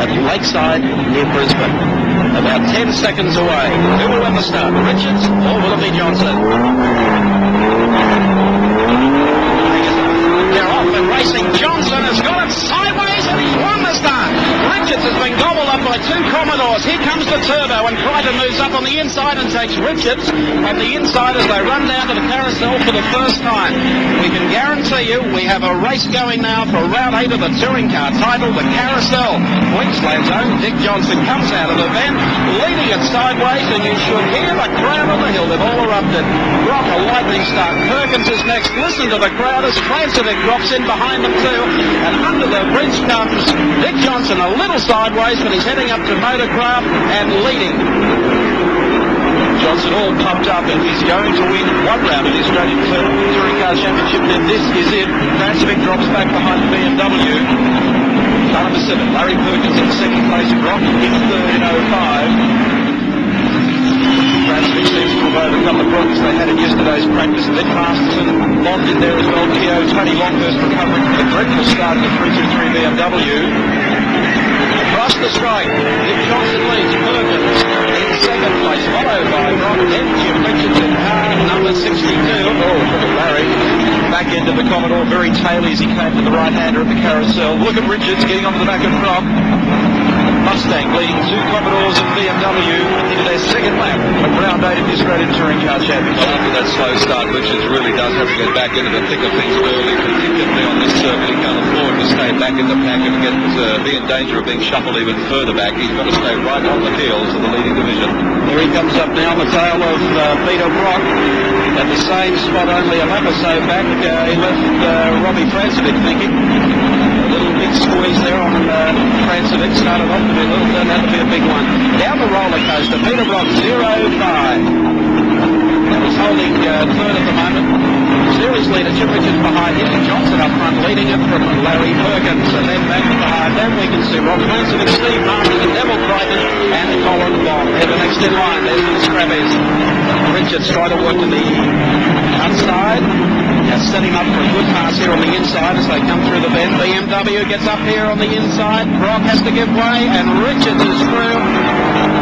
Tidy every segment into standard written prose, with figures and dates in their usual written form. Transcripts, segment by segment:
at Lakeside near Brisbane. About 10 seconds away. Who will win the start? Richards or will it be Johnson? They're off and racing. Johnson has got it sideways and he's won the start. Richards has been gobbled up by two Commodores. Here comes the turbo and Crichton moves up on the inside and takes Richards on the inside as they run down to the carousel for the first time. We can guarantee you we have a race going now for round 8 of the touring car title, the Carousel. Queensland's own Dick Johnson comes out of the bend, leading it sideways, and you should hear the crowd on the hill. They've all erupted. Rock a lightning start. Perkins is next. Listen to the crowd as Francevic drops in behind them too. And under the bridge comes Dick Johnson, a little sideways, but he's heading up to Motorcraft and leading. Johnson all pumped up and he's going to win one round of the Australian Touring Car Championship. Then this is it. Francevic drops back behind the BMW. Car number 7, Larry Perkins in second place. Rock in third in 05. Francevic seems to have overcome the problems they had in yesterday's practice. Nick Masterson, Bond in there as well. Keogh, Tony Longhurst recovering from the dreadful start of the 323 BMW. Across the strike, Dick Johnson leads. Perkins in second place, followed by Rock, then Jim Richards in car number 62. Oh, look at Larry. Back end of the Commodore, very taily as he came to the right-hander of the carousel. Look at Richards getting onto the back of Rock. Mustang leading two Commodores and BMW into their second lap of round 8 of the Australian Touring Car Championship. After that slow start, Richards really does have to get back into the thick of things early, particularly on this circuit. He can't afford to stay back in the pack and be in danger of being shuffled even further back. He's got to stay right on the heels of the leading division. Here he comes up now on the tail of Peter Brock at the same spot only a lap or so back. He left Robbie Francevic thinking. A little big squeeze there on Francevic. Started off to be a little, turned out to be a big one. Down the roller coaster, Peter Brock 0-5. That was holding third at the moment. Series leader Jim Richards behind him. Johnson up front leading it from Larry Perkins. And then back behind them we can see Rob Francevic, Steve Masters, and Neville Crichton, and Colin Bond. They're the next in line. There's the Scrabbies. Richards trying to work to the outside. Setting up for a good pass here on the inside as they come through the bend. BMW gets up here on the inside. Brock has to give way, and Richards is through.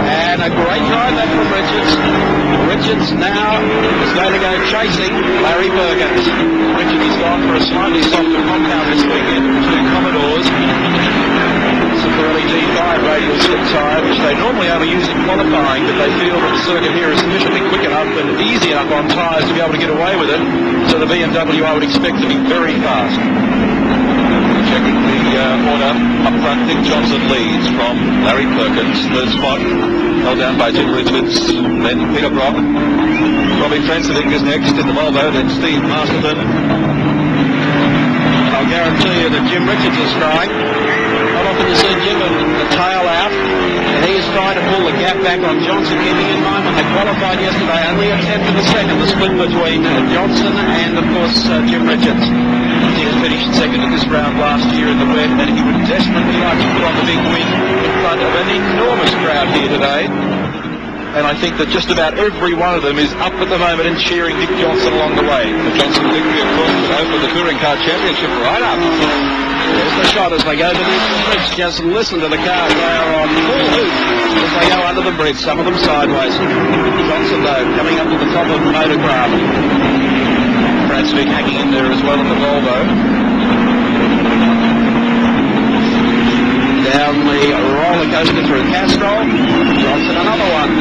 And a great drive there from Richards. Richards now is going to go chasing Larry Perkins. Richards has gone for a slightly softer compound this weekend with two Commodores. Pirelli D5 radial slip tyre, which they normally only use in qualifying, but they feel that the circuit here is sufficiently quick enough and easy enough on tyres to be able to get away with it. So the BMW I would expect to be very fast. Checking the order up front, Dick Johnson leads from Larry Perkins, third spot, held down by Jim Richards, then Peter Brock. Robbie Francevic is next in the Volvo, then Steve Masterton. I'll guarantee you that Jim Richards is trying. Not often you see Jim with the tail out, and he is trying to pull the gap back on Johnson, keeping in mind when they qualified yesterday, only a tenth of a second, the split between Johnson and, of course, Jim Richards. He has finished second at this round last year in the wet, and he would desperately like to put on the big win in front of an enormous crowd here today. And I think that just about every one of them is up at the moment and cheering Dick Johnson along the way. The Johnson victory, of course, would open the Touring Car Championship right up. There's the shot as they go beneath the bridge. Just listen to the cars. They are on full hoop as they go under the bridge, some of them sideways. Johnson, though, coming up to the top of the Motorcraft. Francevic hanging in there as well in the Volvo. Down the roller coaster through Castrol. Johnson, another one.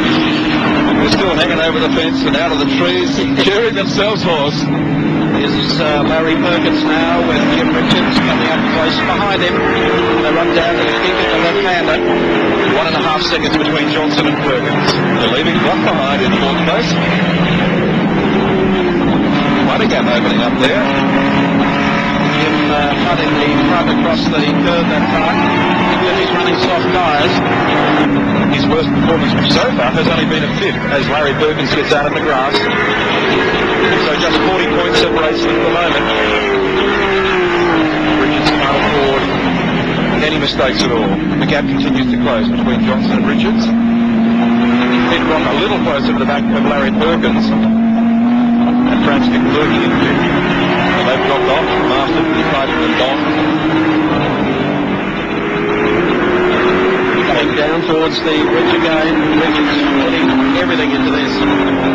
They're still hanging over the fence and out of the trees, cheering themselves hoarse. Here's Larry Perkins now with Jim Richards coming up close behind him. They run down to the kick at the left-hander. 1.5 seconds between Johnson and Perkins. They're leaving Brock behind in fourth place. Quite a gap opening up there. Jim cutting the front across the curve that time. He's running soft tyres. His worst performance so far has only been a fifth as Larry Perkins gets out of the grass. So just 40 points separates them at the moment. Richards can't afford any mistakes at all. The gap continues to close between Johnson and Richards. Hit Rock a little closer to the back of Larry Perkins. And Francevic lurking in fifth. And they've dropped off. Masterton, Crichton and Bond. down towards the ridge again. Richards putting everything into this.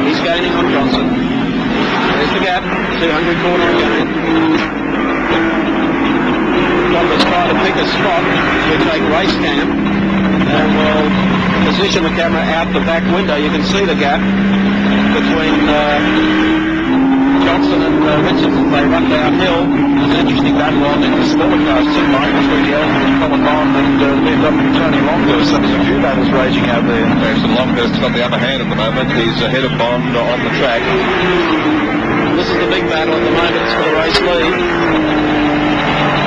He's gaining on Johnson. There's the gap. 200 corner again. Douglas trying to pick a spot to take race cam, and we'll position the camera out the back window. You can see the gap between Johnson and Richards as they run downhill. There's an interesting battle on in the smaller cars too, Mike, between the Colin Bond and the BMW Tony Longhurst. So there's a few battles raging out there. Jason Longhurst's got the upper hand at the moment. He's ahead of Bond on the track. This is the big battle at the moment. It's for the race lead.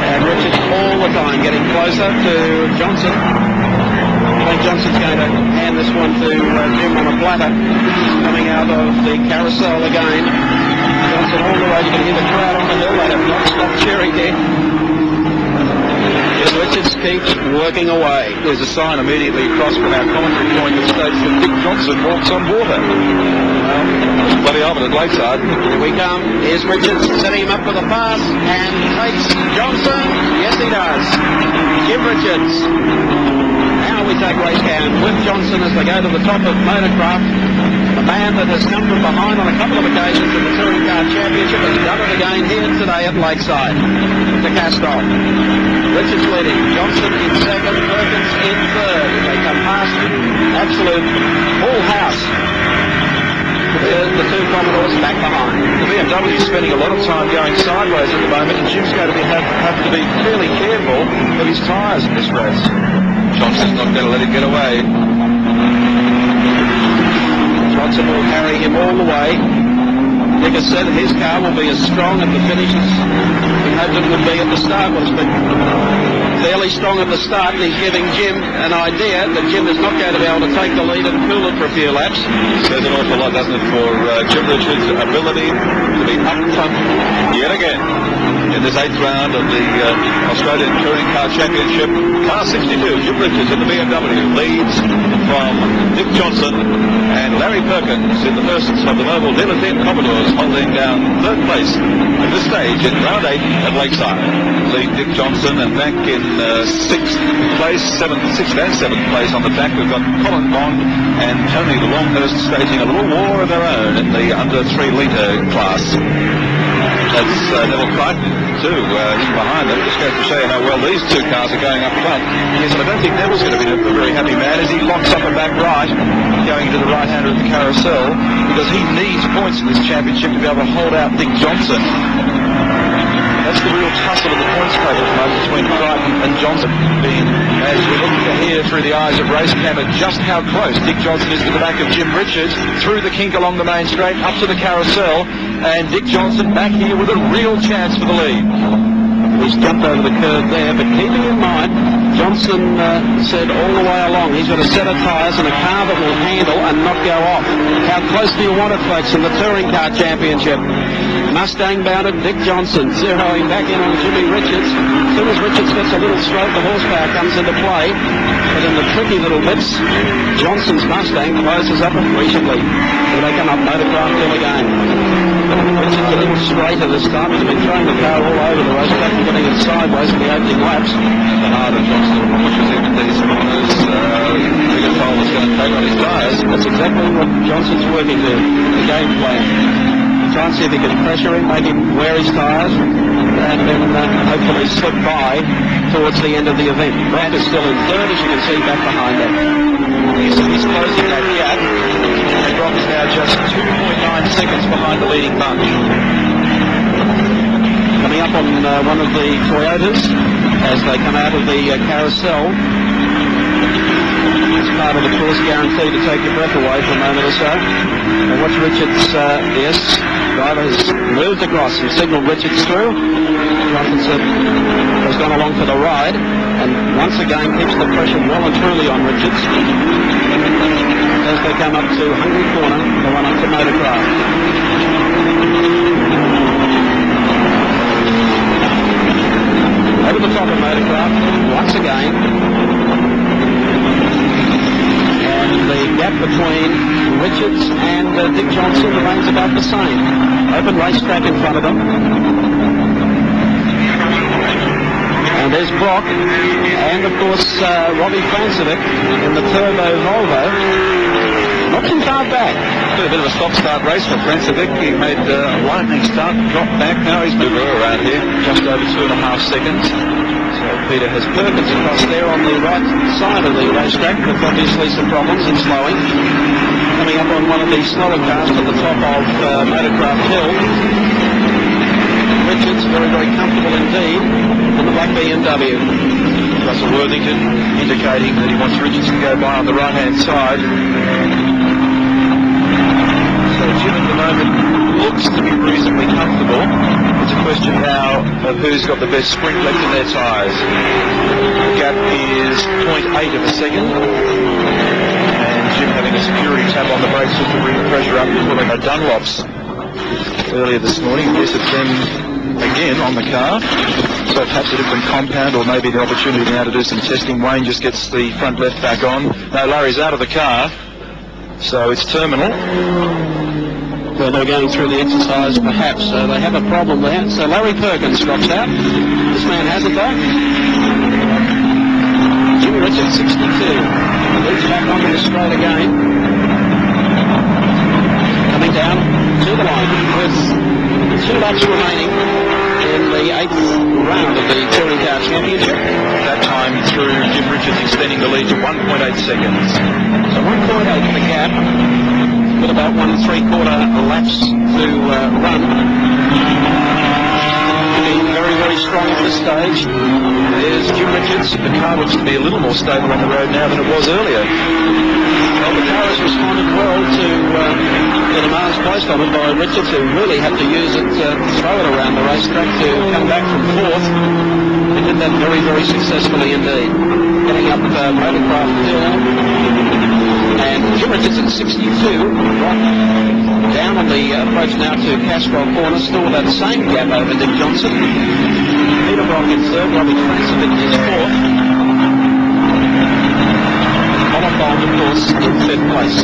And Richards all the time getting closer to Johnson. I think Johnson's going to hand this one to Jim on a platter. He's coming out of the carousel again. Johnson all the way. You can hear the crowd on the hill. They have not stopped cheering there. But Richards keeps working away. There's a sign immediately across from our commentary point that states that Dick Johnson walks on water. Well, bloody of it at Lakeside. Here we come. Here's Richards setting him up for the pass and takes Johnson. Yes, he does. Jim Richards. Now we take race cam with Johnson as they go to the top of Motorcraft. A man that has come from behind on a couple of occasions in the Touring Car Championship has done it again here today at Lakeside. To Castro. Richards leading. Johnson in second. Perkins in third. They come past absolute full house. The two Commodores back behind. The BMW is spending a lot of time going sideways at the moment, and Jim's going to have to be fairly careful of his tyres in this race. Johnson's not going to let him get away. Johnson will carry him all the way. Like I said, his car will be as strong at the finish as we hoped it would be at the start. Well, it's been fairly strong at the start, and he's giving Jim an idea that Jim is not going to be able to take the lead and cool it for a few laps. Says an awful lot, doesn't it, for Jim Richards' ability to be up front yet again in this 8th round of the Australian Touring Car Championship. Car 62, Jim Richards in the BMW leads from Dick Johnson and Larry Perkins in the persons of the Mobile Dealer 10 Commodores, holding down 3rd place at this stage in round 8 at Lakeside. Lead Dick Johnson, and back in 6th place, 6th and 7th place on the track, we've got Colin Bond and Tony Longhurst staging a little war of their own in the under 3 litre class. That's Neville Crichton too, in behind them. Just goes to show you how well these two cars are going up front. Yes, and I don't think Neville's going to be a very happy man as he locks up and back right, going into the right-hander of the carousel, because he needs points in this championship to be able to hold out Dick Johnson. That's the real tussle of the points table at the moment between Crichton and Johnson, being, as we look here through the eyes of race camera, just how close Dick Johnson is to the back of Jim Richards, through the kink along the main straight, up to the carousel, and Dick Johnson back here with a real chance for the lead. He's jumped over the curve there, but keeping in mind, Johnson said all the way along he's got a set of tyres and a car that will handle and not go off. How close do you want it, folks, in the Touring Car Championship? Mustang-bounded Dick Johnson zeroing back in on Jimmy Richards. As soon as Richards gets a little stroke, the horsepower comes into play. But in the tricky little bits, Johnson's Mustang closes up appreciably. So they come up Motorcraft Hill again. Richards a little straighter this time. He's been throwing the car all over the racetrack and getting it sideways in the opening laps. The harder Johnson pushes him into these corners, the bigger toll is going to take on his tyres. That's exactly what Johnson's working to, the game plan. Try and see if he can pressure him, make him wear his tyres, and then hopefully slip by towards the end of the event. Brand is still in third, as you can see, back behind him. He's closing that gap, and Brock is now just 2.9 seconds behind the leading bunch. Coming up on one of the Toyotas as they come out of the carousel. It's part of the course guarantee to take your breath away for a moment or so. And watch Richards, yes, driver has moved across and signalled Richards through. Johnson has gone along for the ride and once again keeps the pressure well and truly on Richards as they come up to Hungry Corner, the one up to Motorcraft. Over the top of Motorcraft once again. And the gap between Richards and Dick Johnson remains about the same. Open racetrack in front of them. And And there's Brock, and of course Robbie Francevic in the Turbo Volvo. Not too far back. A bit of a stop-start race for Francevic. He made a lightning start, dropped back. Now he's moved around here, just over 2.5 seconds. So Peter has Perkins across there on the right side of the racetrack with obviously some problems in slowing. Coming up on one of the slower cars at the top of Motorcraft Hill. Richards very, very comfortable indeed in the black BMW. Russell Worthington indicating that he wants Richards to go by on the right-hand side. So Jim at the moment looks to be reasonably comfortable. It's a question now of who's got the best sprint left in their tyres. The gap is 0.8 of a second. And Jim having a security tab on the brakes just to bring the pressure up before they had Dunlops earlier this morning. Yes, it's them again on the car. So perhaps a different compound, or maybe the opportunity now to do some testing. Wayne just gets the front left back on. No, Larry's out of the car. So it's terminal. Well, they're going through the exercise perhaps, so they have a problem there. So Larry Perkins drops out. This man has it though. Jimmy Richards, 62. Leads back onto the straight again. Coming down to the line with 2 laps remaining in the 8th round of the Touring Car Championship. That time through Jim Richards extending the lead to 1.8 seconds. So 1.8 the gap, with about 1 3/4 laps to run. Being very, very strong at this stage. There's Jim Richards. The car looks to be a little more stable on the road now than it was earlier. Well, the car has responded well to the demands placed on it by Richards, who really had to use it to throw it around the racetrack to come back from 4th. He did that very, very successfully indeed. Getting up Motorcraft Hill. And Jim Richards at 62, right down on the approach now to Castro Corner, still with that same gap over Dick Johnson. Peter Brock in 3rd, Robbie Francevic is 4th. Oliphant, of course, in 5th place.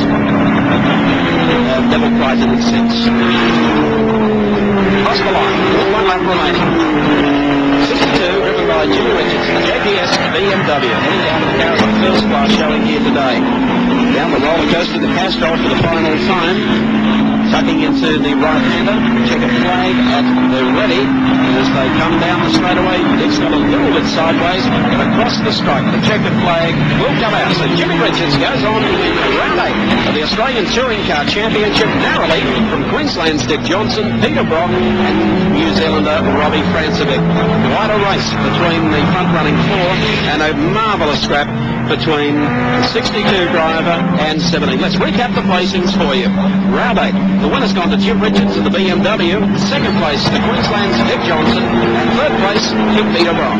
Devil Crichton in 6th. Cross the line, 1 lap remaining. 62, driven by Jimmy Richards, the JPS BMW, heading down to the cars on first class showing here today. Down the roller coaster, the Castrol for the final time. Tucking into the right-hander, checkered flag at the ready. As they come down the straightaway, Dick's got a little bit sideways, and across the stripe, the checkered flag will come out. So Jimmy Richards goes on to win round 8 of the Australian Touring Car Championship, narrowly from Queensland's Dick Johnson, Peter Brock, and New Zealander Robbie Francevic. Quite a race between the front-running 4, and a marvellous scrap between the 62 driver and 17. Let's recap the placings for you. Round 8, the winner's gone to Jim Richards in the BMW. 2nd place to Queensland's Dick Johnson, and 3rd place to Peter Brock.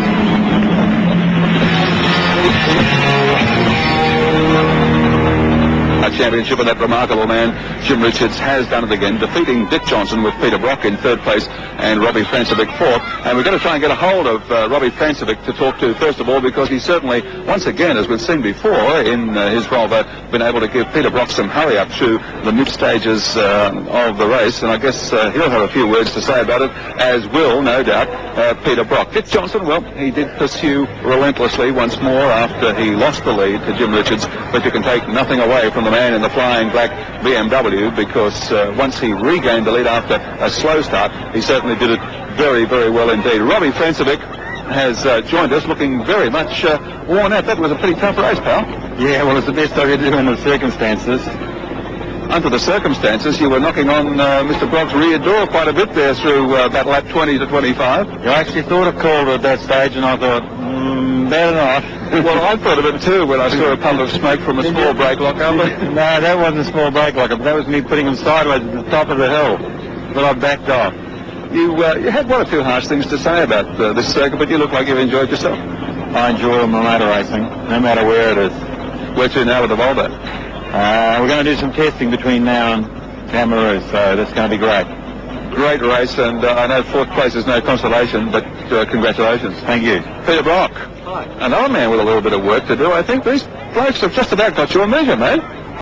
A championship, and that remarkable man, Jim Richards, has done it again, defeating Dick Johnson with Peter Brock in 3rd place and Robbie Francevic 4th. And we're going to try and get a hold of Robbie Francevic to talk to, first of all, because he's certainly, once again, as we've seen before in his Volvo, been able to give Peter Brock some hurry up through the mid-stages of the race. And I guess he'll have a few words to say about it, as will, no doubt, Peter Brock. Dick Johnson, well, he did pursue relentlessly once more after he lost the lead to Jim Richards, but you can take nothing away from the man in the flying black BMW, because once he regained the lead after a slow start, he certainly did it very, very well indeed. Robbie Francevic has joined us looking very much worn out. That was a pretty tough race, pal. Yeah, well, it's the best I could do in the circumstances. Under the circumstances, you were knocking on Mr. Brock's rear door quite a bit there through that lap 20 to 25. I actually thought of called at that stage, and I thought, better not. Well, I thought of it too when I saw a puff of smoke from a small brake lock. No, that wasn't a small brake lock. That was me putting him sideways at the top of the hill. But I backed off. You had one or two harsh things to say about this circuit, but you look like you've enjoyed yourself. I enjoy motor racing, no matter where it is. Where to now with the Volvo? We're going to do some testing between now and Camaroo, so that's going to be great. Great race, and I know 4th place is no consolation, but congratulations. Thank you. Peter Brock. Hi. Another man with a little bit of work to do. I think these blokes have just about got your measure, mate.